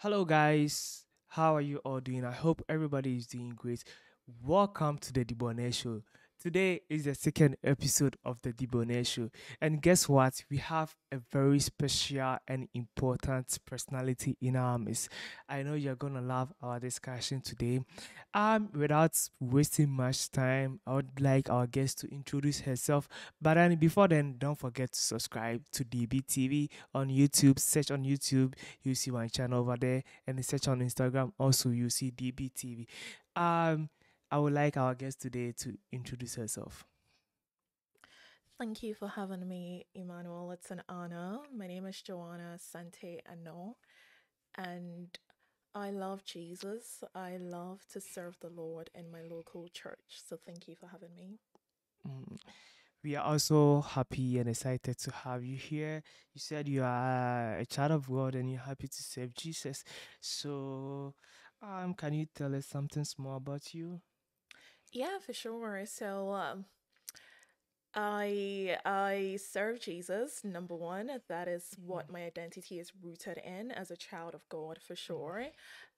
Hello, guys. How are you all doing? I hope everybody is doing great. Welcome to the Debonair Show. Today is the second episode of the Debonair Show. And guess what? We have a very special and important personality in our midst. I know you're going to love our discussion today. Without wasting much time, I would like our guest to introduce herself. But then, before then, don't forget to subscribe to DBTV on YouTube. Search on YouTube, you see my channel over there, and then search on Instagram. Also, you see DBTV. Um, I would like our guest today to introduce herself. Thank you for having me, Emmanuel. It's an honor. My name is Joanna Sante Ano, and I love Jesus. I love to serve the Lord in my local church. So thank you for having me. Mm. We are also happy and excited to have you here. You said you are a child of God and you're happy to serve Jesus. So, can you tell us something small about you? Yeah, for sure. I serve Jesus, number one. That is what my identity is rooted in as a child of God, for sure.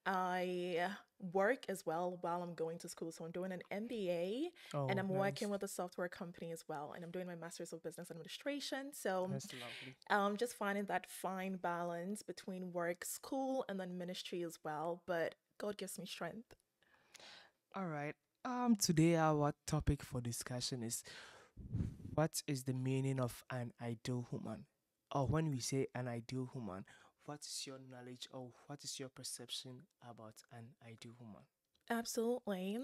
I work as well while I'm going to school. So I'm doing an MBA and Oh, I'm working nice. with a software company as well. And I'm doing my Master's of Business Administration. So That's lovely. just finding that fine balance between work, school, and then ministry as well. But God gives me strength. All right. Today our topic for discussion is what is the meaning of an ideal woman? Or when we say an ideal woman, what is your knowledge or what is your perception about an ideal woman? Absolutely.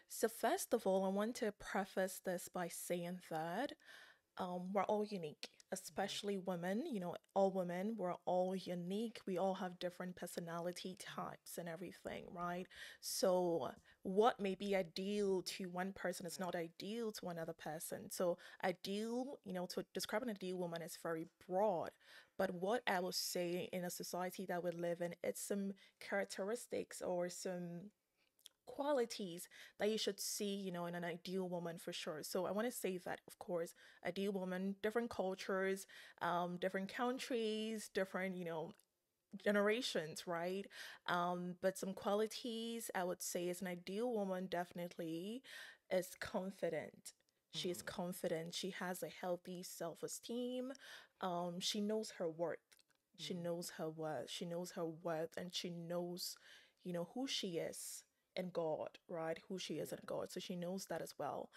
So, first of all, I want to preface this by saying that we're all unique, especially women. All women, we're all unique. We all have different personality types and everything, right? So, what may be ideal to one person is not ideal to another person. So, ideal, to describe an ideal woman is very broad. But what I will say in a society that we live in, it's some characteristics or some qualities that you should see, in an ideal woman for sure. So I want to say that, of course, ideal woman, different cultures, different countries, different, generations, right? But some qualities I would say is an ideal woman definitely is confident. She is Mm, confident. She has a healthy self-esteem. She knows her worth. She mm, knows her worth. She knows her worth, and she knows, who she is in God, right? Who she is in yeah. God. So she knows that as well.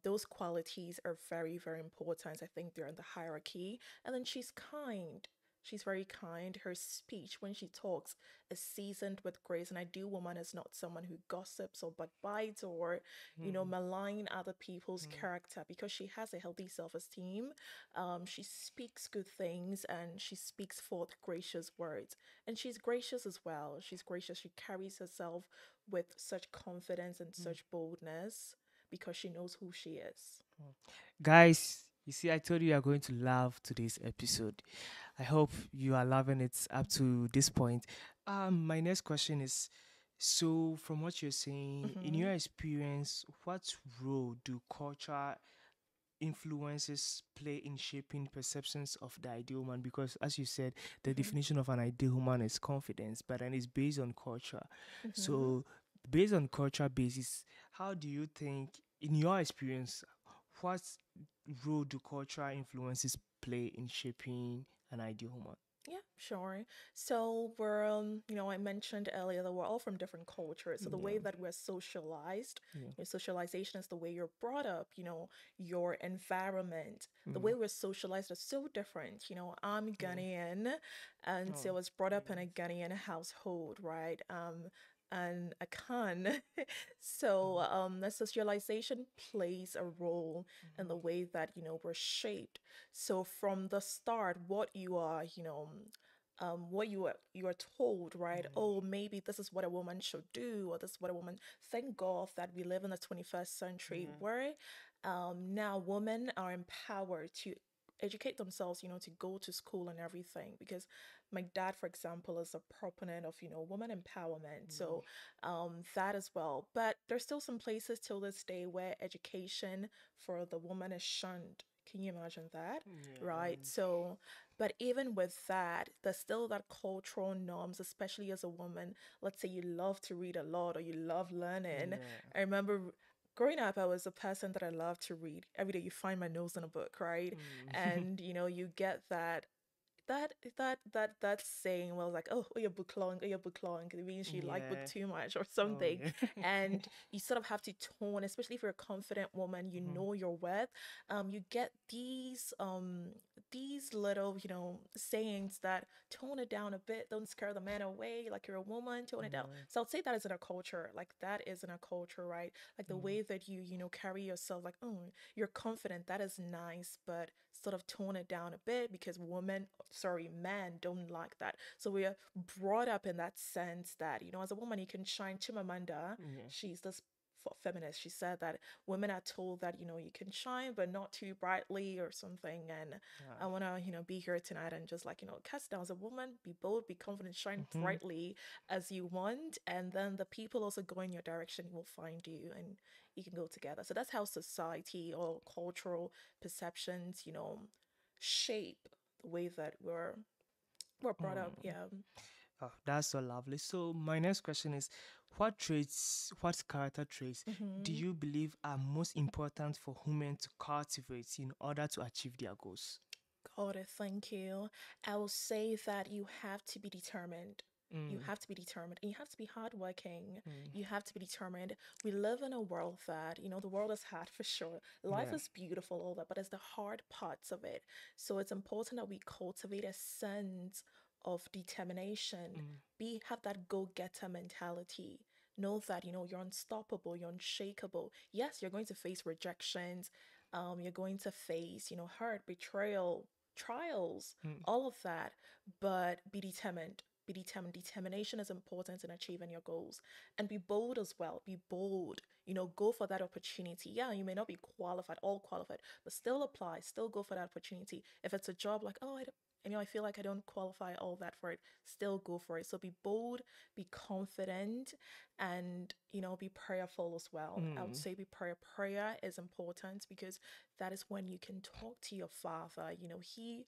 Those qualities are very, very important. I think they're in the hierarchy. And then she's kind. She's very kind. Her speech, when she talks, is seasoned with grace. An ideal woman is not someone who gossips or backbites or, Mm, malign other people's mm, character because she has a healthy self esteem. She speaks good things and she speaks forth gracious words. And she's gracious as well. She's gracious. She carries herself with such confidence and mm, such boldness because she knows who she is. mm. Guys, you see, I told you are going to love today's episode. I hope you are loving it up to this point. My next question is, so from what you're saying, in Mm-hmm. your experience, what role do culture influences play in shaping perceptions of the ideal woman? Because as you said, the Mm-hmm. definition of an ideal woman is confidence, but then it's based on culture. Mm-hmm. So based on culture basis, how do you think, in your experience, what role do cultural influences play in shaping an ideal woman? Yeah, sure. So I mentioned earlier that we're all from different cultures. So the Yeah, way that we're socialized, yeah. socialization is the way you're brought up, your environment, the Mm. way we're socialized is so different. I'm Yeah. Ghanaian, and Oh, so I was brought very up in a nice. Ghanaian household, right? And a Khan. So the socialization plays a role in the Mm-hmm. way that, we're shaped. So from the start, what you are told, right? Mm-hmm. Oh, maybe this is what a woman should do, or this is what a woman. Thank God that we live in the 21st century Yeah. where now women are empowered to educate themselves, to go to school and everything. Because my dad, for example, is a proponent of, woman empowerment. Mm. So that as well. But there's still some places till this day where education for the woman is shunned. Can you imagine that? Yeah, Right. and So, but even with that, there's still that cultural norms, especially as a woman. Let's say you love to read a lot or you love learning. yeah. I remember growing up, I was a person that I loved to read. Every day you find my nose in a book, right? Mm. And you get that saying was like, oh your book long, oh your book long. It means you like book Yeah. too much or Oh something. yeah. And you sort of have to tone, especially if you're a confident woman, you Mhm. know your worth. You get these little, sayings that tone it down a bit, don't scare the man away, like you're a woman, tone it down. Yeah. So I'd say that is in our culture. Like that is in our culture, right? Like the Mm. way that you carry yourself, like, oh, you're confident, that is nice, but sort of tone it down a bit because men don't like that. So we are brought up in that sense that, as a woman, you can shine. Chimamanda, Yeah. she's this feminist. She said that women are told that, you can shine, but not too brightly or something. And I Ah. want to, be here tonight and just like, cast down as a woman, be bold, be confident, shine Mhm. brightly as you want. And then the people also go in your direction will find you and you can go together. So that's how society or cultural perceptions, shape the way that we're brought up. Mm. Yeah. Oh, that's so lovely. So my next question is, what character traits do Mm-hmm. you believe are most important for women to cultivate in order to achieve their goals? God, thank you. I will say that you have to be determined. You Mm. have to be determined and you have to be hardworking. Mm. You have to be determined. We live in a world that, the world is hard for sure. Life Yeah. is beautiful, all that, but it's the hard parts of it. So it's important that we cultivate a sense of determination. Mm. Have that go-getter mentality. Know that, you're unstoppable, you're unshakable. Yes, you're going to face rejections. You're going to face, hurt, betrayal, trials, Mm. all of that, but be determined. Be determined. Determination is important in achieving your goals. And be bold as well. Be bold. Go for that opportunity. Yeah, you may not be qualified, all qualified, but still apply. Still go for that opportunity. If it's a job like, oh, I feel like I don't qualify all that for it, still go for it. So be bold, be confident, and, be prayerful as well. I would Mm. say be prayer. Prayer is important because that is when you can talk to your father. He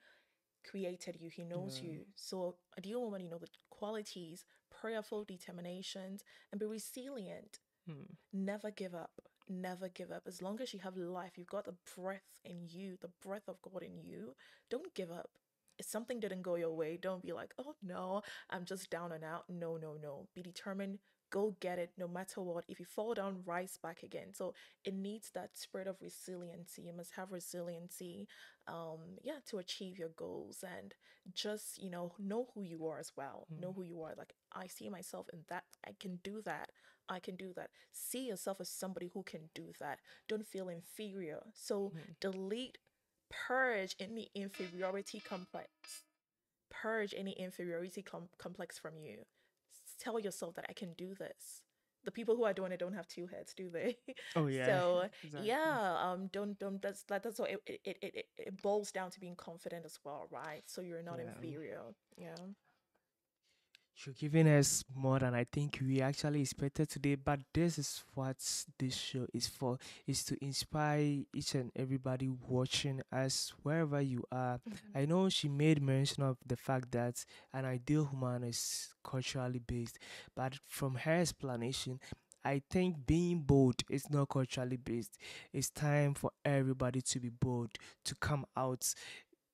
created you, he knows Yeah. you. So a deal woman, the qualities, prayerful determinations, and be resilient. Mm. Never give up. Never give up. As long as you have life, you've got the breath in you, the breath of God in you, don't give up. If something didn't go your way, don't be like, oh no, I'm just down and out. No, no, no. Be determined. Go get it no matter what. If you fall down, rise back again. So it needs that spirit of resiliency. You must have resiliency, yeah, to achieve your goals and just, know who you are as well. Mm. Know who you are. Like, I see myself in that. I can do that. I can do that. See yourself as somebody who can do that. Don't feel inferior. So Mm. delete, purge any inferiority complex. Purge any inferiority complex from you. Tell yourself that I can do this. The people who are doing it don't have two heads, do they? Oh yeah. So Exactly. yeah, don't that's what it boils down to being confident as well, right? So you're not Yeah. inferior. Yeah. You're giving us more than I think we actually expected today, but this is what this show is for, is to inspire each and everybody watching us wherever you are. Mhm. I know she made mention of the fact that an ideal woman is culturally based, but from her explanation, I think being bold is not culturally based. It's time for everybody to be bold, to come out,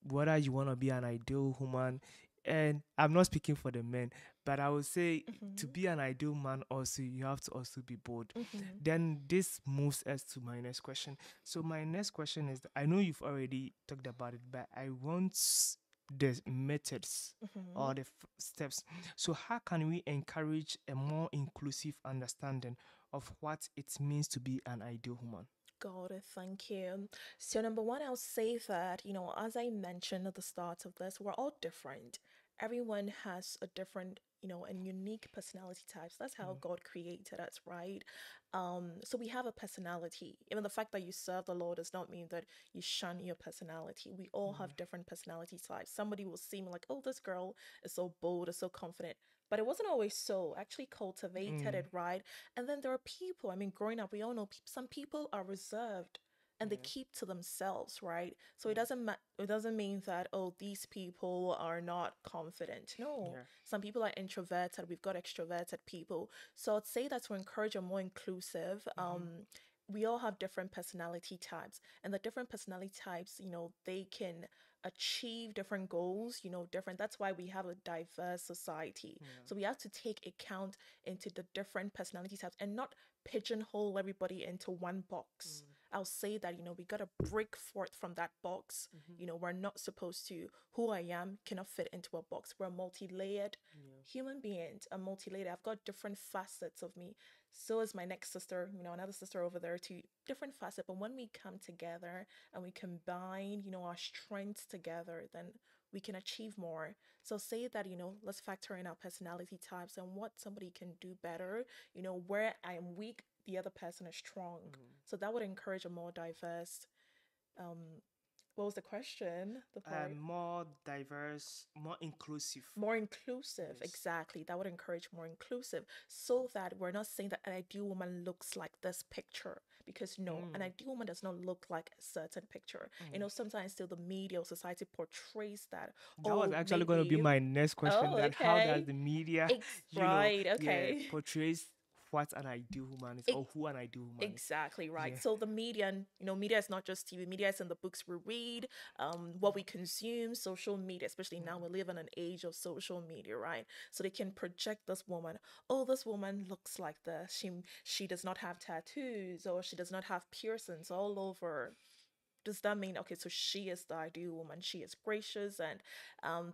whether you want to be an ideal woman. And I'm not speaking for the men, but I would say to Mhm. be an ideal man also you have to also be bold. Mhm. Then this moves us to my next question. So my next question is, I know you've already talked about it, but I want the methods or Mhm. the steps. So how can we encourage a more inclusive understanding of what it means to be an ideal woman? Got it. Thank you. So, number one, I'll say that, as I mentioned at the start of this, we're all different. Everyone has a different, and unique personality types. That's how Mm. God created us, right? So we have a personality. Even the fact that you serve the Lord does not mean that you shun your personality. We all Yeah. have different personality types. Somebody will seem like, oh, this girl is so bold, is so confident. But it wasn't always so. I actually cultivated Mm. it, right? And then there are people, I mean, growing up, we all know some people are reserved. and they Yeah. keep to themselves, right? So Yeah. it doesn't mean that, oh, these people are not confident. No, Yeah. some people are introverted. We've got extroverted people. So I'd say that to encourage a more inclusive, Mm-hmm. we all have different personality types, and the different personality types, they can achieve different goals, different. That's why we have a diverse society. Yeah. So we have to take account into the different personality types and not pigeonhole everybody into one box. Mm. I'll say that, we got to break forth from that box. Mm-hmm. We're not supposed to, who I am cannot fit into a box. We're multi layered Yeah. human beings. I'm multi layered. I've got different facets of me. So is my next sister, another sister over there too. Different facet. But when we come together and we combine, our strengths together, then we can achieve more. So say that, let's factor in our personality types and what somebody can do better, where I am weak, the other person is strong. Mm. So that would encourage a more diverse, um, what was the question? The part? More diverse, more inclusive. More inclusive, Yes. exactly. That would encourage more inclusive so that we're not saying that an ideal woman looks like this picture, because no, an Mm. ideal woman does not look like a certain picture. Mm. Sometimes still the media or society portrays that. That was Oh, actually going to be maybe. my next question. Oh, That how does okay. the media, Right, yeah, okay. portrays what an ideal woman is or who an ideal woman is. Exactly right. Yeah. So the media, and media is not just TV. Media is in the books we read, what we consume, social media. Especially now, we live in an age of social media, right? So they can project this woman. Oh, this woman looks like this. She does not have tattoos, or she does not have piercings all over. Does that mean, okay, so she is the ideal woman? She is gracious, and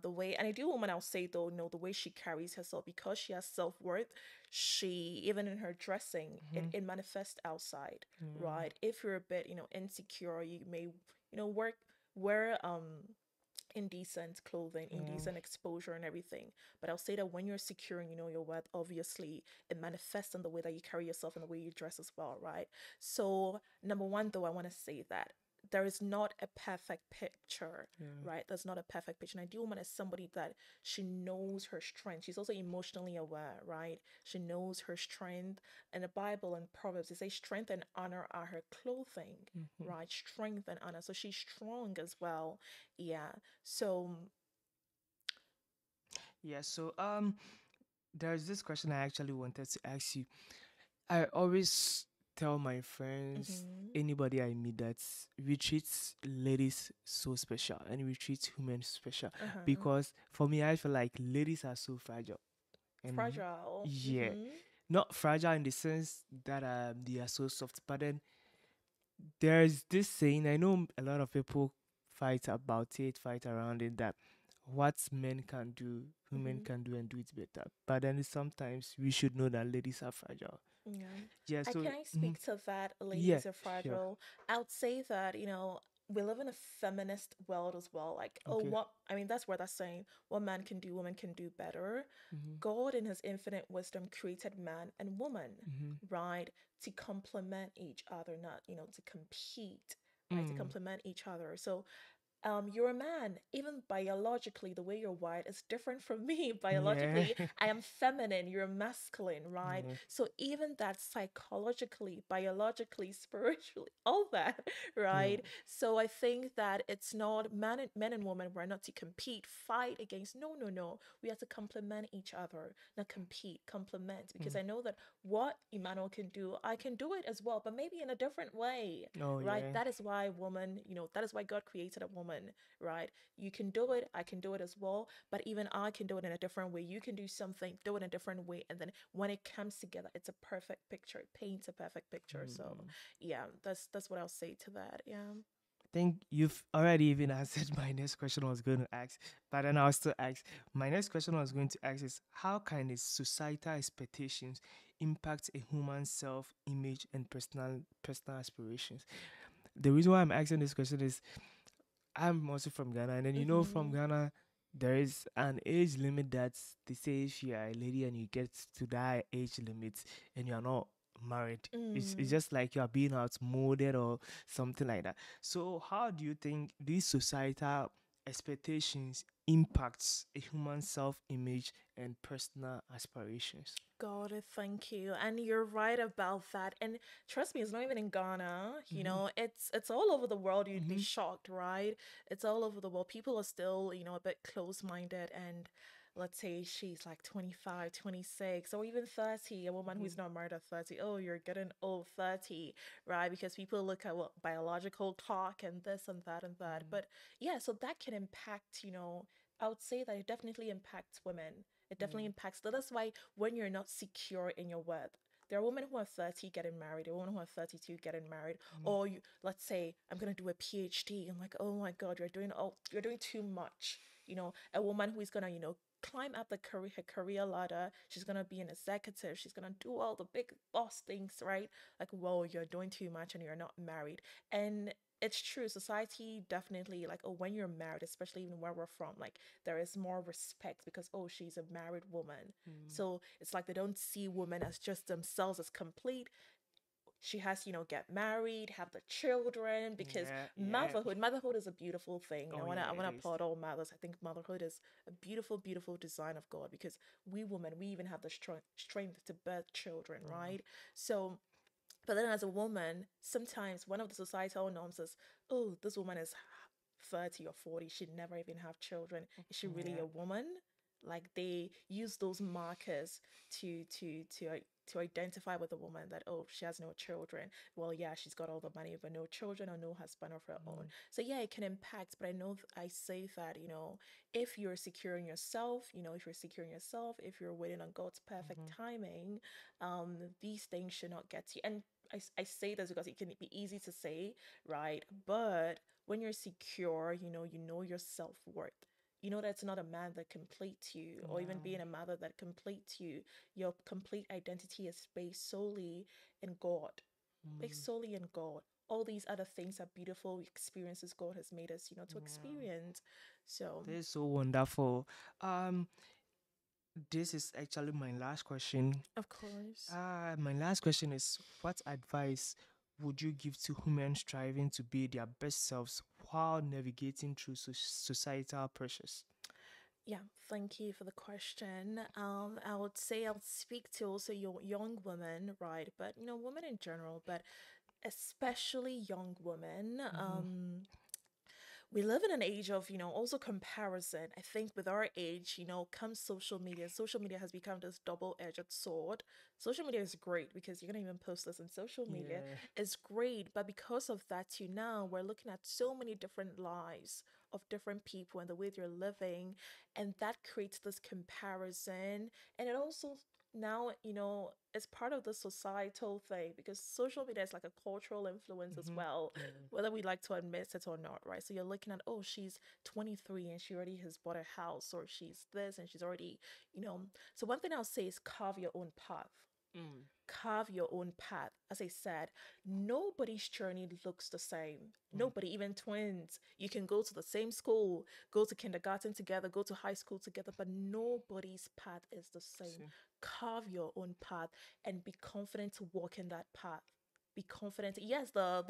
the way an ideal woman, I'll say though, no, the way she carries herself, because she has self-worth, she, even in her dressing, it, Mm-hmm. it manifests outside, Yeah. right? If you're a bit, insecure, you may, work wear indecent clothing, Yeah. indecent exposure and everything. But I'll say that when you're securing, your worth, obviously it manifests in the way that you carry yourself and the way you dress as well, right? So number one, though, I want to say that there is not a perfect picture, Yeah. right? There's not a perfect picture. An ideal woman is somebody that she knows her strength. She's also emotionally aware, right? She knows her strength. In the Bible and Proverbs, they say strength and honor are her clothing, Mm-hmm. right? Strength and honor. So she's strong as well. Yeah. So, Yeah. So there's this question I actually wanted to ask you. I always tell my friends, mhm. anybody I meet, that we treat ladies so special and we treat women special, Uh-huh. because for me, I feel like ladies are so fragile. And Fragile. yeah, Mm-hmm. not fragile in the sense that they are so soft, but then there's this saying, I know a lot of people fight about it, fight around it, that what men can do, women Mm-hmm. can do and do it better. But then sometimes we should know that ladies are fragile. Yeah. Yeah, I so can I mhm. speak to that, Yeah, ladies are sure. fragile. I would say that, we live in a feminist world as well. Like, oh, Okay. that's where that's saying what man can do, woman can do better. Mm-hmm. God, in his infinite wisdom, created man and woman, Mm-hmm. right, to complement each other, not, to compete, right, to Mm. complement each other. So you're a man. Even biologically, the way you're wired is different from me. Yeah. Biologically, I am feminine, you're masculine, right? Yeah. So even that psychologically, biologically, spiritually, all that, Yeah. right? So I think that it's not men and women, we're not to compete, fight against. No, no, no. We have to complement each other, not compete, complement. Because Mm. I know that what Emmanuel can do, I can do it as well, but maybe in a different way, Oh right? yeah. That is why woman, that is why God created a woman, right? You can do it, I can do it as well, but even I can do it in a different way. You can do something, do it in a different way, and then when it comes together, it's a perfect picture. It paints a perfect picture. So, Mm. yeah, that's what I'll say to that. Yeah. I think you've already even answered my next question I was going to ask, but then I'll still ask. My next question I was going to ask is, how can its societal expectations impact a human's self-image and personal aspirations? The reason why I'm asking this question is, I'm also from Ghana, and then from Mm-hmm. Ghana, there is an age limit that they say if you are a lady and you get to that age limit and you are not married, it's Mm. just like you are being outmoded or something like that. So, how do you think these societal expectations impacts a human self-image and personal aspirations? Got it, thank you. And you're right about that. And trust me, it's not even in Ghana. Mm-hmm. It's all over the world. You'd be Mm-hmm. shocked, right? It's all over the world. People are still, a bit close-minded and let's say she's like 25, 26, or even 30, a woman Mm-hmm. who's not married at 30. Oh, you're getting old 30, right? Because people look at what biological clock and this and that and that. But yeah, so that can impact, I would say that it definitely impacts women. It definitely Mm-hmm. impacts. So that's why when you're not secure in your worth, there are women who are 30 getting married, there are women who are 32 getting married, Mm-hmm. or let's say I'm gonna do a PhD. I'm like, oh my God, you're doing too much. A woman who is gonna, climb up her career ladder. She's gonna be an executive. She's gonna do all the big boss things, right? Like, whoa, you're doing too much and you're not married. And it's true, society definitely like, oh, when you're married, especially even where we're from, like there is more respect because, oh, she's a married woman. Mm-hmm. So it's like they don't see women as just themselves as complete. She has, get married, have the children, because Yeah, yeah. motherhood is a beautiful thing. Oh I yeah, want it to is. applaud all mothers. I think motherhood is a beautiful, beautiful design of God, because we women, we even have the strength to birth children, Mm-hmm. right? So but then as a woman, sometimes one of the societal norms is, oh, this woman is 30 or 40, she'd never even have children. Is she really Yeah. a woman? Like they use those markers to identify with a woman that, oh, she has no children. Well, yeah, she's got all the money but no children or no husband of her own. Mm-hmm. So yeah, it can impact, but I know I say that, if you're securing yourself, if you're waiting on God's perfect Mm-hmm. timing, these things should not get to you. And I say this because it can be easy to say, right? But when you're secure, you know your self worth. You know that's not a man that completes you, or even Yeah. being a mother that completes you. Your complete identity is based solely in God, based Mm-hmm. solely in God. All these other things are beautiful experiences God has made us, to Yeah. experience. So, That is so wonderful. Um, this is actually my last question. of course. My last question is: what advice would you give to women striving to be their best selves while navigating through societal pressures? Yeah, thank you for the question. I would say I'll speak to also your young women, right? But women in general, but especially young women. Mm-hmm. We live in an age of, also comparison. I think with our age, comes social media. Social media has become this double-edged sword. Social media is great because you're gonna even post this on social media. Yeah. It's great, but because of that, too, now we're looking at so many different lives of different people and the way they're living, and that creates this comparison. And it also now, it's part of the societal thing because social media is like a cultural influence as Mm-hmm. well, Yeah. whether we like to admit it or not, right? So you're looking at, oh, she's 23 and she already has bought a house, or she's this and she's already, you know. So one thing I'll say is carve your own path. Mm. Carve your own path. As I said, nobody's journey looks the same. Mm. Nobody, even twins. You can go to the same school, go to kindergarten together, go to high school together, but nobody's path is the same. See. Carve your own path and be confident to walk in that path. Be confident. Yes, the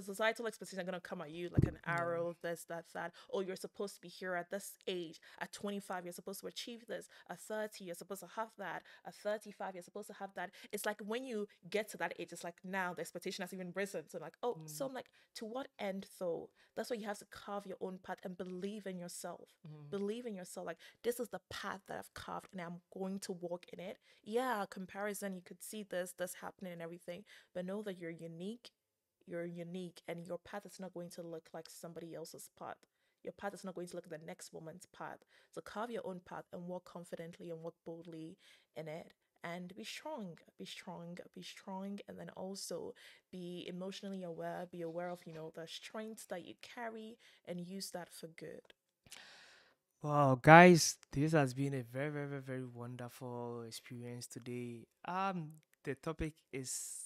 societal expectations are gonna come at you like an Yeah. arrow. This, that. Oh, you're supposed to be here at this age. At 25, you're supposed to achieve this. At 30, you're supposed to have that. At 35, you're supposed to have that. It's like when you get to that age, it's like now the expectation has even risen. So I'm like, oh, so Mm. I'm like, to what end though? That's why you have to carve your own path and believe in yourself. Mm. Believe in yourself. Like, this is the path that I've carved and I'm going to walk in it. Yeah, comparison, you could see this happening and everything, but know that you're unique. You're unique, and your path is not going to look like somebody else's path. Your path is not going to look like the next woman's path. So carve your own path and walk confidently and walk boldly in it. And be strong, be strong, be strong, and then also be emotionally aware, be aware of, the strengths that you carry and use that for good. Wow, guys, this has been a very, very, very, very wonderful experience today. The topic is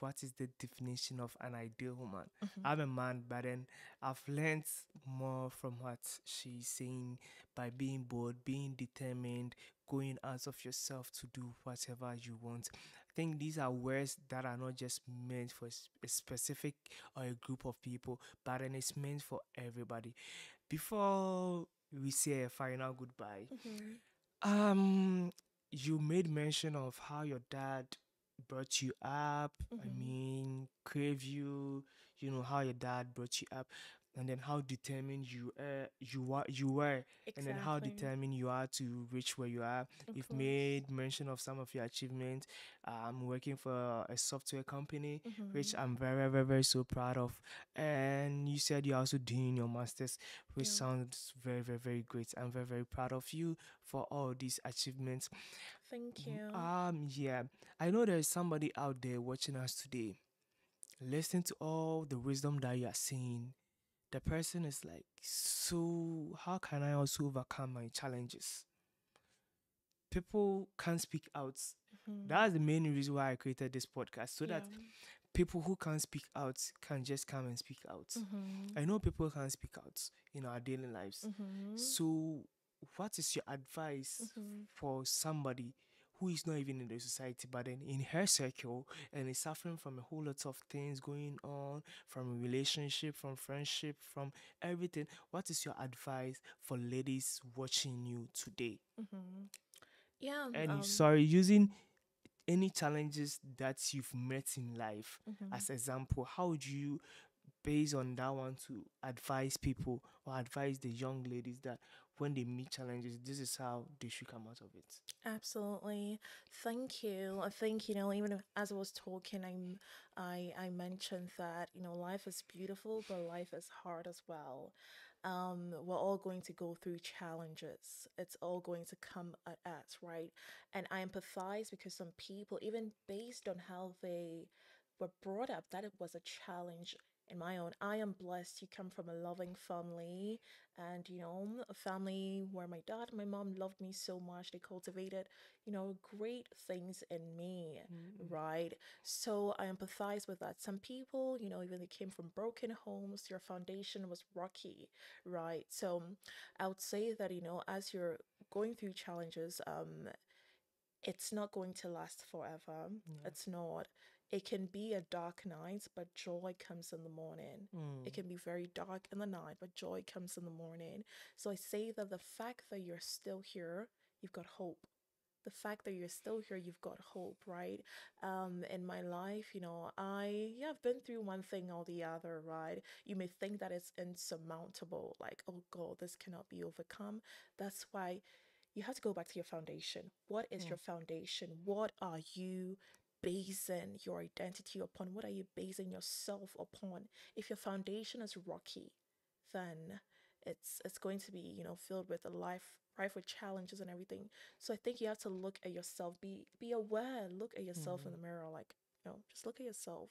what is the definition of an ideal woman? Hmm. I'm a man, but then I've learned more from what she's saying by being bold, being determined, going out of yourself to do whatever you want. I think these are words that are not just meant for a specific or a group of people, but then it's meant for everybody. Before we say a final goodbye, Mm-hmm. um, you made mention of how your dad brought you up. I Mm-hmm. mean, crave you. You know how your dad brought you up, and then how determined you were, and then how Exactly. determined you are to reach where you are. Of You've course. made mention of some of your achievements. Working for a software company, which Mm-hmm. I'm very, very, very so proud of. And you said you're also doing your masters, which Yeah. sounds very, very, very great. I'm very, very proud of you for all these achievements. Thank you. Yeah, I know there is somebody out there watching us today, listening to all the wisdom that you are saying. The person is like, so how can I also overcome my challenges? People can't speak out. Mm-hmm. That's the main reason why I created this podcast, so that Yeah. people who can't speak out can just come and speak out. Mm-hmm. I know people can't speak out in our daily lives. Mm-hmm. So, what is your advice Mm-hmm. for somebody who is not even in the society, but then in her circle and is suffering from a whole lot of things going on, from a relationship, from friendship, from everything? What is your advice for ladies watching you today? Mm-hmm. Yeah. And sorry, using any challenges that you've met in life Mm-hmm. as example, how would you, based on that one, to advise people or advise the young ladies that when they meet challenges, this is how they should come out of it? Absolutely. Thank you. I think, even as I was talking, I mentioned that, life is beautiful, but life is hard as well. We're all going to go through challenges. It's all going to come at us, right? And I empathize because some people, even based on how they were brought up, that it was a challenge in my own. I am blessed. You come from a loving family, and a family where my dad and my mom loved me so much. They cultivated, great things in me, Mm, right? So I empathize with that. Some people, even they came from broken homes, your foundation was rocky, right? So I would say that, as you're going through challenges, it's not going to last forever. yeah. It's not. It can be a dark night, but joy comes in the morning. Mm, It can be very dark in the night, but joy comes in the morning. So I say that the fact that you're still here, you've got hope. The fact that you're still here, you've got hope, right? In my life, I've been through one thing or the other, right? You may think that it's insurmountable, like, oh God, this cannot be overcome. That's why you have to go back to your foundation. What is mm, your foundation? What are you basing your identity upon? What are you basing yourself upon? If your foundation is rocky, then it's going to be, filled with a life rife with challenges and everything. So I think you have to look at yourself, be aware, look at yourself in mm, the mirror, like, just look at yourself.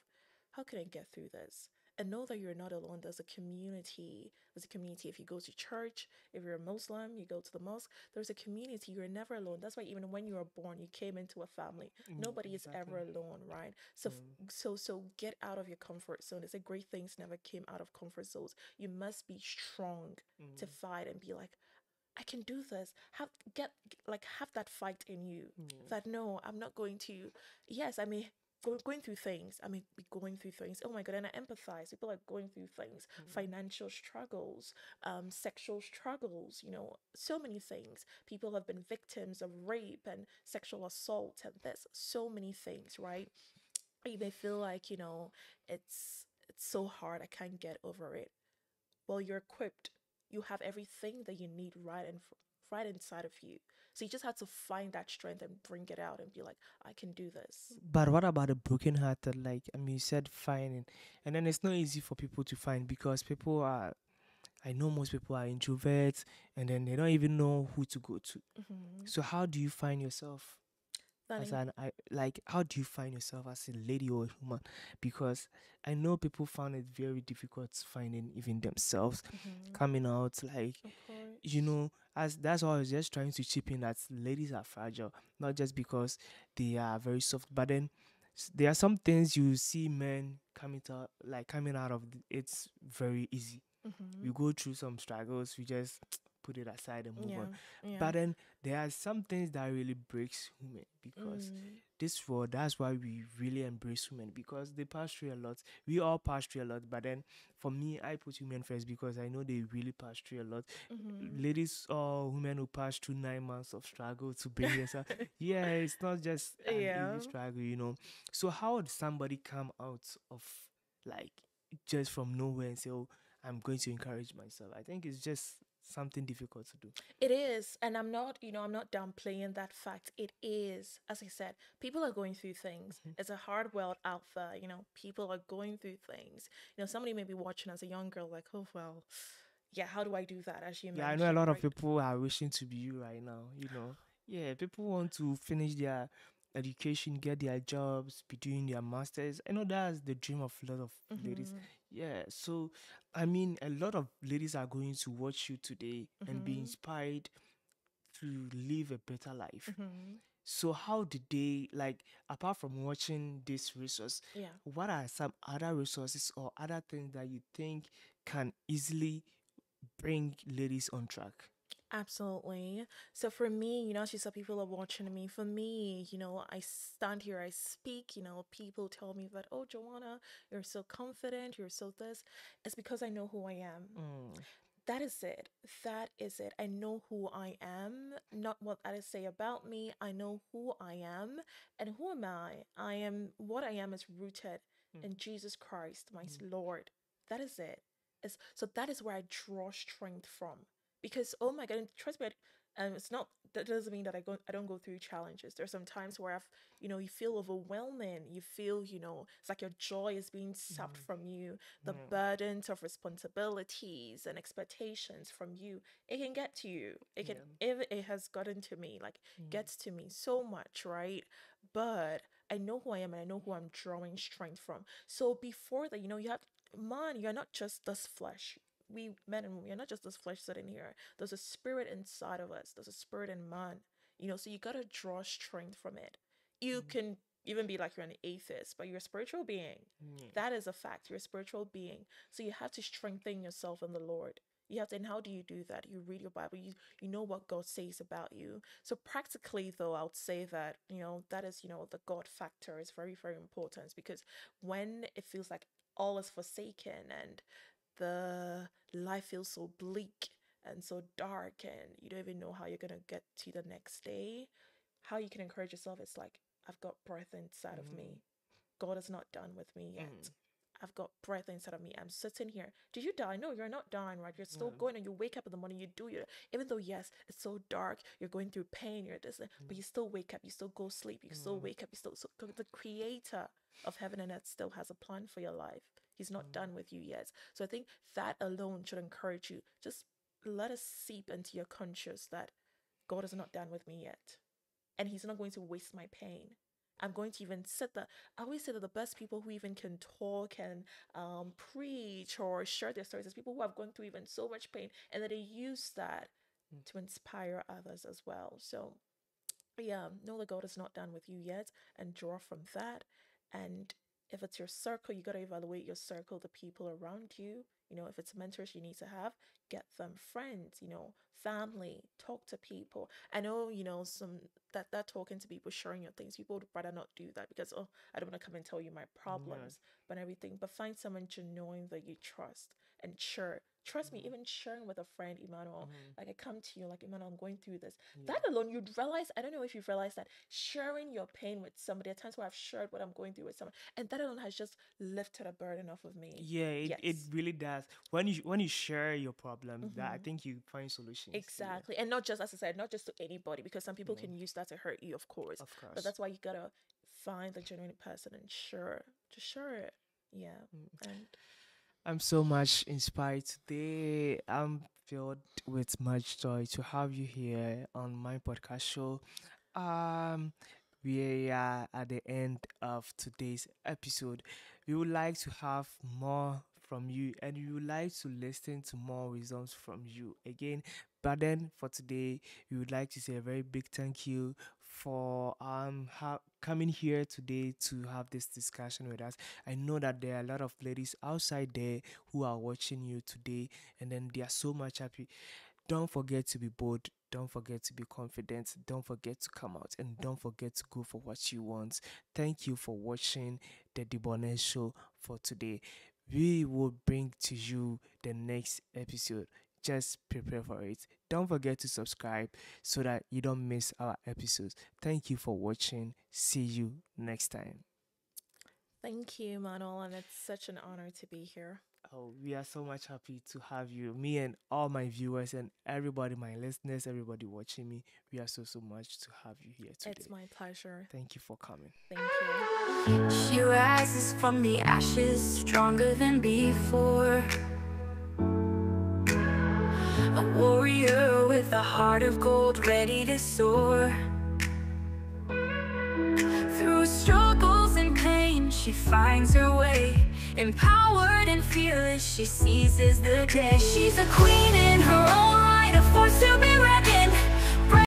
How can I get through this? And know that you're not alone. There's a community. There's a community. If you go to church, if you're a Muslim, you go to the mosque, there's a community. You're never alone. That's why even when you were born, you came into a family. Nobody is exactly. ever alone, right? So Mm, so get out of your comfort zone. They say great things never came out of comfort zones. You must be strong to mm, fight and be like, I can do this. Have that fight in you. yeah. That no, I'm not going to. Yes, I mean going through things. I mean, be going through things. Oh my god, and I empathize. People are going through things, Mm, financial struggles, sexual struggles. So many things. People have been victims of rape and sexual assault, and there's so many things, right? You may feel like it's so hard. I can't get over it. Well, you're equipped. You have everything that you need right inside of you. So you just have to find that strength and bring it out and be like, I can do this. but what about the broken hearted? Like, I mean, you said finding, and then it's not easy for people to find because people are, I know most people are introverts and then they don't even know who to go to. Hmm. So, how do you find yourself? That As in, an I like, how do you find yourself as a lady or a woman? Because I know people found it very difficult finding even themselves hmm. coming out, like, Of you course. know, as that's why I was just trying to chip in that ladies are fragile, not just because they are very soft, but then there are some things you see men coming out of it's very easy. Hmm. We go through some struggles, we just put it aside and move on. Yeah. Yeah. But then there are some things that really breaks women because Mm. this world, that's why we really embrace women because they pass through a lot. We all pass through a lot, but then for me, I put women first because I know they really pass through a lot. Mm-hmm. Ladies or women who pass through 9 months of struggle to bring themselves. Yeah, it's not just an easy Yeah. struggle, you know. So how would somebody come out of like just from nowhere and say, "Oh, I'm going to encourage myself"? I think it's just something difficult to do. It is, and I'm not downplaying that fact. It is, as I said, people are going through things. Mhm. It's a hard world out there. People are going through things. Somebody may be watching as a young girl, like, oh well, yeah. How do I do that? As you Yeah, I know a mentioned, lot of right? people are wishing to be you right now, you know. Yeah, people want to finish their education, get their jobs, be doing their masters. I know that's the dream of a lot of ladies. Mm-hmm. Yeah, so I mean, a lot of ladies are going to watch you today and be Mm-hmm. inspired to live a better life. Mm-hmm. So how did they like apart from watching this resource, Yeah. what are some other resources or other things that you think can easily bring ladies on track? Absolutely. So for me, as you said, people are watching me. For me, I stand here, I speak, people tell me that, oh, Joanna, you're so confident, you're so this. It's because I know who I am. Mm, That is it. That is it. I know who I am, not what others say about me. I know who I am. And who am I? What I am is rooted mm, in Jesus Christ, my mm, Lord. That is it. So that is where I draw strength from. Because oh my God, and trust me, it's not that doesn't mean that I don't go through challenges. There's some times where you feel overwhelming. You feel, it's like your joy is being sucked mm, from you, the yeah, burdens of responsibilities and expectations from you. It can get to you. It can, yeah, if it has gotten to me, like mm, gets to me so much, right? But I know who I am and I know who I'm drawing strength from. So before that, you have, man, you're not just this flesh. We men and women, you're not just this flesh sitting here. There's a spirit inside of us. There's a spirit in man. So you gotta draw strength from it. You mm, can even be like you're an atheist, but you're a spiritual being. yeah, That is a fact. You're a spiritual being. So you have to strengthen yourself in the Lord. You have to, and how do you do that? You read your Bible. You know what God says about you. So practically, though, I would say that that is the God factor is very very important because when it feels like all is forsaken and the life feels so bleak and so dark and you don't even know how you're gonna get to the next day, how you can encourage yourself is like, I've got breath inside of mm, me. God is not done with me mm, yet. I've got breath inside of me. I'm sitting here. Did you die? No, you're not dying, right? You're still yeah, going and you wake up in the morning, you do your, even though, yes, it's so dark, you're going through pain, you're this, mm, but you still wake up, you still go sleep, you still mm, wake up, you still, so the creator of heaven and earth still has a plan for your life. He's not mm, done with you yet. So I think that alone should encourage you. Just let us seep into your conscious that God is not done with me yet and he's not going to waste my pain. I'm going to even set the. I always say that the best people who even can talk and preach or share their stories is people who have gone through even so much pain and that they use that mm, to inspire others as well. So yeah, know that God is not done with you yet and draw from that. And if it's your circle, you got to evaluate your circle, the people around you. If it's mentors you need to have, get them friends, family, talk to people. I know, some that talking to people, sharing your things, people would rather not do that because, oh, I don't want to come and tell you my yeah, problems, but everything. But find someone genuine that you trust and share. Trust me, mm, even sharing with a friend, Emmanuel, mm, like I come to you, like, Emmanuel, I'm going through this, yeah. that alone, you'd realize, I don't know if you've realized that sharing your pain with somebody, at times where I've shared what I'm going through with someone, and that alone has just lifted a burden off of me. Yeah, it Yes. really does. When you share your problems, that I Mm-hmm. think you find solutions. Yeah, Exactly. And not just, as I said, not just to anybody, because some people yeah, can use that to hurt you, of course. of But course. that's why you gotta find the genuine person and share, just share it. Yeah. Mm. And I'm so much inspired today. I'm filled with much joy to have you here on my podcast show. Um, we are at the end of today's episode. We would like to have more from you and we would like to listen to more wisdoms from you again. But then for today, we would like to say a very big thank you for coming here today to have this discussion with us. I know that there are a lot of ladies outside there who are watching you today and then they are so much happy Don't forget to be bold. Don't forget to be confident. Don't forget to come out and don't forget to go for what you want. Thank you for watching the Debonair show for today. We will bring to you the next episode. Just prepare for it. Don't forget to subscribe so that you don't miss our episodes. Thank you for watching. See you next time. Thank you, Manuel, and it's such an honor to be here. Oh, we are so much happy to have you. Me and all my viewers and everybody, my listeners, everybody watching me, we are so much to have you here It's today. my pleasure. Thank you for coming. Thank you. She rises from the ashes, stronger than before. A warrior with a heart of gold, ready to soar. Through struggles and pain, she finds her way. Empowered and fearless, she seizes the day. She's a queen in her own right, a force to be reckoned